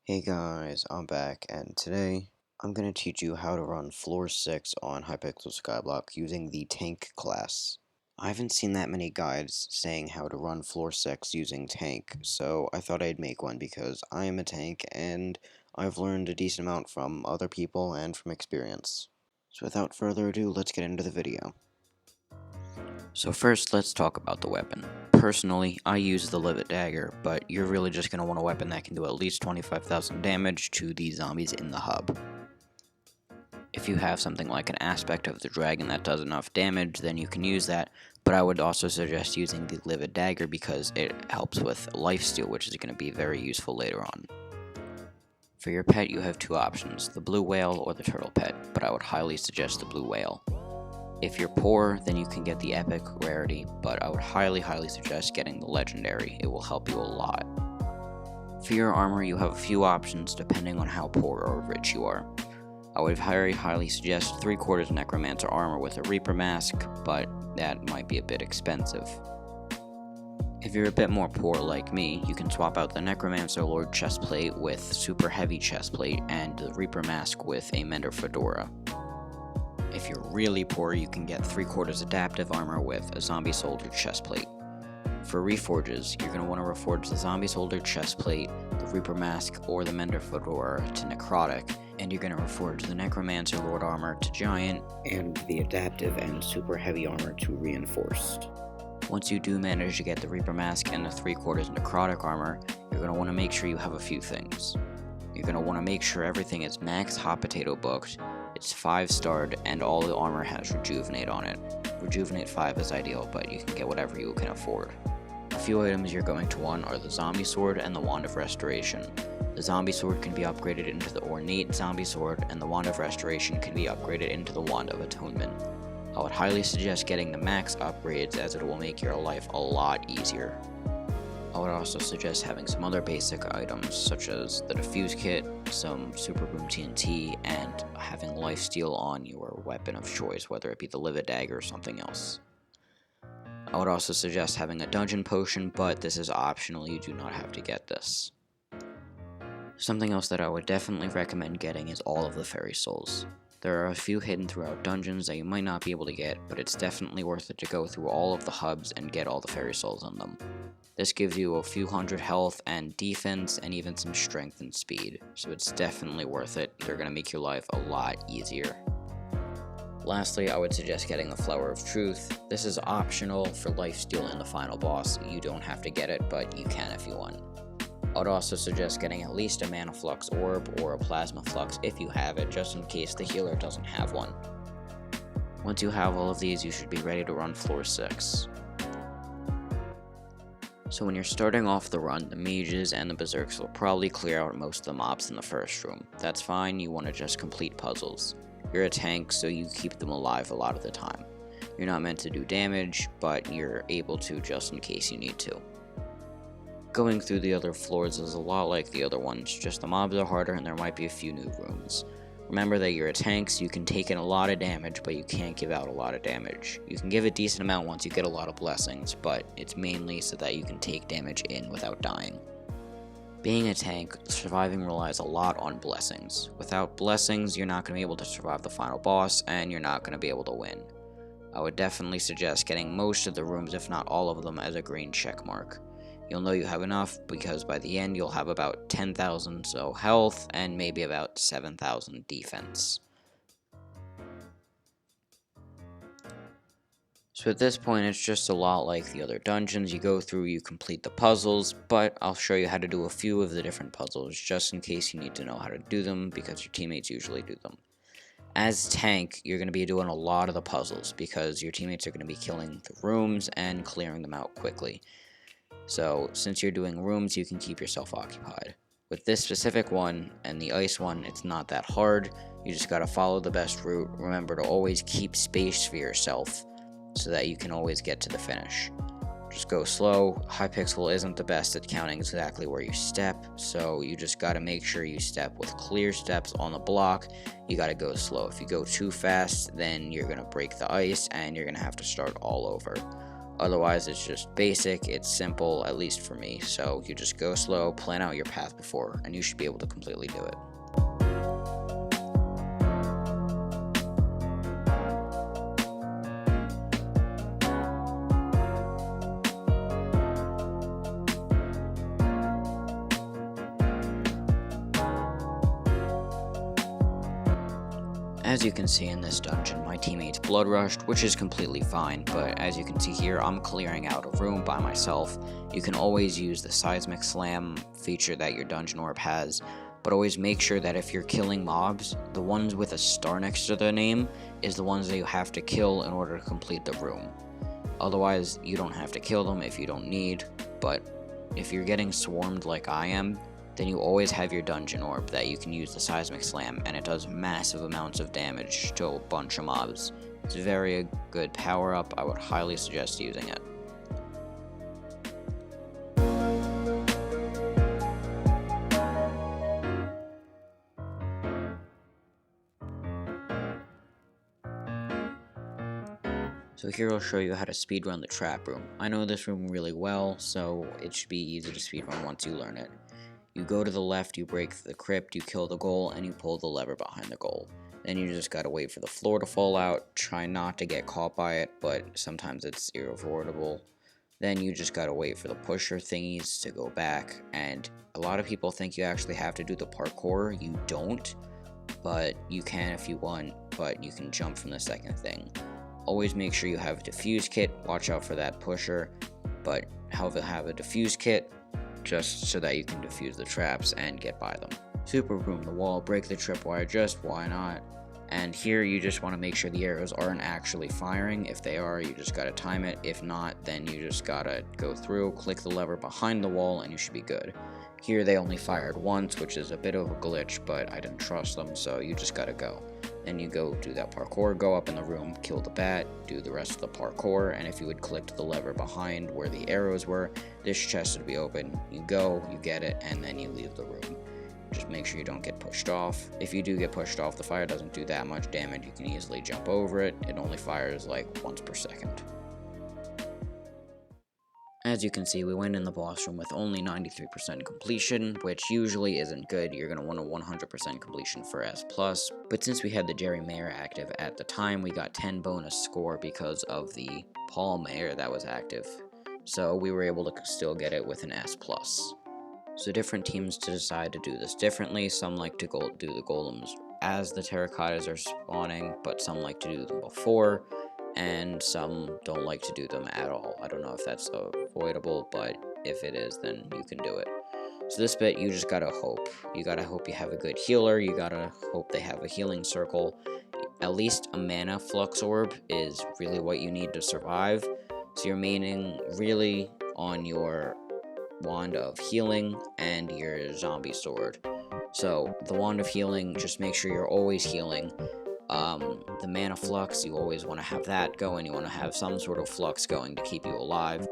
Hey guys, I'm back, and today I'm going to teach you how to run floor 6 on Hypixel Skyblock using the tank class. I haven't seen that many guides saying how to run floor 6 using tank, so I thought I'd make one because I am a tank and I've learned a decent amount from other people and from experience. So without further ado, let's get into the video. So first, let's talk about the weapon. Personally, I use the Livid Dagger, but you're really just going to want a weapon that can do at least 25,000 damage to the zombies in the hub. If you have something like an aspect of the dragon that does enough damage, then you can use that, but I would also suggest using the Livid Dagger because it helps with lifesteal, which is going to be very useful later on. For your pet, you have two options, the blue whale or the turtle pet, but I would highly suggest the blue whale. If you're poor, then you can get the epic rarity, but I would highly suggest getting the legendary. It will help you a lot. For your armor, you have a few options depending on how poor or rich you are. I would very highly suggest 3/4 necromancer armor with a reaper mask, but that might be a bit expensive. If you're a bit more poor like me, you can swap out the necromancer lord chestplate with super heavy chestplate and the reaper mask with a mender fedora. If you're really poor, you can get 3/4 adaptive armor with a zombie soldier chestplate. For reforges, you're going to want to reforge the zombie soldier chestplate, the reaper mask, or the mender fedora to necrotic, and you're going to reforge the necromancer lord armor to giant, and the adaptive and super heavy armor to reinforced. Once you do manage to get the reaper mask and the 3/4 necrotic armor, you're going to want to make sure you have a few things. You're going to want to make sure everything is max hot potato booked, it's 5-starred, and all the armor has rejuvenate on it. Rejuvenate 5 is ideal, but you can get whatever you can afford. A few items you're going to want are the zombie sword and the wand of restoration. The zombie sword can be upgraded into the ornate zombie sword, and the wand of restoration can be upgraded into the wand of atonement. I would highly suggest getting the max upgrades as it will make your life a lot easier. I would also suggest having some other basic items such as the defuse kit, some super boom TNT, and having lifesteal on your weapon of choice, whether it be the Livid Dagger or something else. I would also suggest having a dungeon potion, but this is optional, you do not have to get this. Something else that I would definitely recommend getting is all of the fairy souls. There are a few hidden throughout dungeons that you might not be able to get, but it's definitely worth it to go through all of the hubs and get all the fairy souls on them. This gives you a few hundred health and defense and even some strength and speed, so it's definitely worth it. They're going to make your life a lot easier. Lastly, I would suggest getting the Flower of Truth. This is optional for lifesteal in the final boss. You don't have to get it, but you can if you want. I would also suggest getting at least a Mana Flux Orb or a Plasma Flux if you have it, just in case the healer doesn't have one. Once you have all of these, you should be ready to run floor 6. So when you're starting off the run, the mages and the berserks will probably clear out most of the mobs in the first room. That's fine, you want to just complete puzzles. You're a tank, so you keep them alive a lot of the time. You're not meant to do damage, but you're able to just in case you need to. Going through the other floors is a lot like the other ones, just the mobs are harder and there might be a few new rooms. Remember that you're a tank, so you can take in a lot of damage, but you can't give out a lot of damage. You can give a decent amount once you get a lot of blessings, but it's mainly so that you can take damage in without dying. Being a tank, surviving relies a lot on blessings. Without blessings, you're not going to be able to survive the final boss, and you're not going to be able to win. I would definitely suggest getting most of the rooms, if not all of them, as a green check mark. You'll know you have enough because by the end you'll have about 10,000 so health and maybe about 7,000 defense. So at this point it's just a lot like the other dungeons. You go through, you complete the puzzles, but I'll show you how to do a few of the different puzzles just in case you need to know how to do them because your teammates usually do them. As tank, you're going to be doing a lot of the puzzles because your teammates are going to be killing the rooms and clearing them out quickly. So, since you're doing rooms, you can keep yourself occupied. With this specific one, and the ice one, it's not that hard. You just gotta follow the best route. Remember to always keep space for yourself, so that you can always get to the finish. Just go slow. Hypixel isn't the best at counting exactly where you step, so you just gotta make sure you step with clear steps on the block. You gotta go slow. If you go too fast, then you're gonna break the ice, and you're gonna have to start all over. Otherwise, it's just basic, it's simple, at least for me. So you just go slow, plan out your path before, and you should be able to completely do it. As you can see in this dungeon, my teammates blood rushed, which is completely fine, but as you can see here, I'm clearing out a room by myself. You can always use the Seismic slam feature that your dungeon orb has, but always make sure that if you're killing mobs, the ones with a star next to their name is the ones that you have to kill in order to complete the room. Otherwise, you don't have to kill them if you don't need, but if you're getting swarmed like I am, then you always have your dungeon orb that you can use the Seismic Slam, and it does massive amounts of damage to a bunch of mobs. It's very a good power up, I would highly suggest using it. So here I'll show you how to speedrun the trap room. I know this room really well, so it should be easy to speedrun once you learn it. You go to the left, you break the crypt, you kill the goal, and you pull the lever behind the goal. Then you just gotta wait for the floor to fall out, try not to get caught by it, but sometimes it's irreversible. Then you just gotta wait for the pusher thingies to go back, and a lot of people think you actually have to do the parkour. You don't, but you can if you want, but you can jump from the second thing. Always make sure you have a defuse kit, watch out for that pusher, but have a defuse kit, just so that you can defuse the traps and get by them. Super broom the wall, break the tripwire, just why not? And here you just want to make sure the arrows aren't actually firing. If they are, you just gotta time it. If not, then you just gotta go through, click the lever behind the wall, and you should be good. Here they only fired once, which is a bit of a glitch, but I didn't trust them, so you just gotta go. Then you go do that parkour, go up in the room, kill the bat, do the rest of the parkour, and if you would click the lever behind where the arrows were, this chest would be open. You go, you get it, and then you leave the room. Just make sure you don't get pushed off. If you do get pushed off, the fire doesn't do that much damage. You can easily jump over it. It only fires like once per second. As you can see, we went in the boss room with only 93% completion, which usually isn't good. You're going to want a 100% completion for S+, but since we had the Jerry Mayer active at the time, we got 10 bonus score because of the Paul Mayer that was active. So we were able to still get it with an S+. So different teams decide to do this differently. Some like to do the golems as the Terracottas are spawning, but some like to do them before, and some don't like to do them at all. I don't know if that's avoidable, but if it is, then you can do it. So this bit, you just gotta hope. You gotta hope you have a good healer, you gotta hope they have a healing circle. At least a mana flux orb is really what you need to survive. So you're maining really on your wand of healing and your zombie sword. So the wand of healing, just make sure you're always healing. The mana flux, you always want to have that going. You want to have some sort of flux going to keep you alive.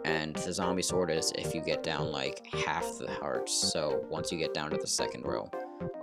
And the zombie sword is if you get down like half the hearts, so once you get down to the second row.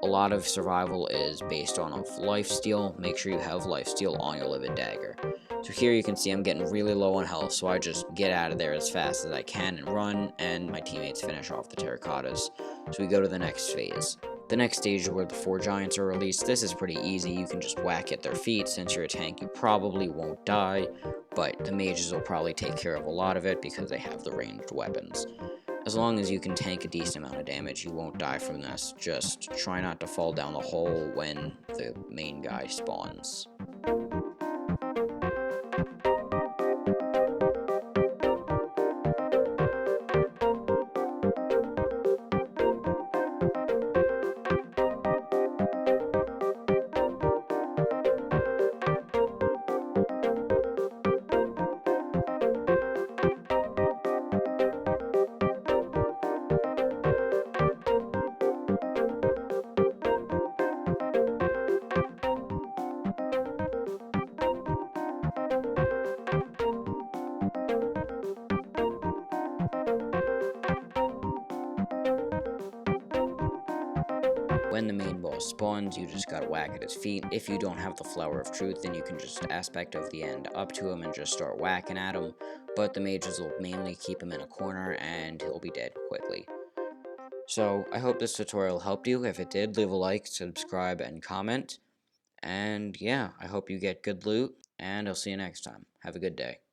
A lot of survival is based on lifesteal. Make sure you have lifesteal on your livid dagger. So here you can see I'm getting really low on health, so I just get out of there as fast as I can and run, and my teammates finish off the Terracottas. So we go to the next phase. The next stage is where the 4 giants are released. This is pretty easy. You can just whack at their feet. Since you're a tank, you probably won't die, but the mages will probably take care of a lot of it because they have the ranged weapons. As long as you can tank a decent amount of damage, you won't die from this. Just try not to fall down the hole when the main guy spawns. when the main boss spawns, you just gotta whack at his feet. If you don't have the Flower of Truth, then you can just aspect of the end up to him and just start whacking at him, but the mages will mainly keep him in a corner and he'll be dead quickly. So, I hope this tutorial helped you. If it did, leave a like, subscribe, and comment. And yeah, I hope you get good loot, and I'll see you next time. Have a good day.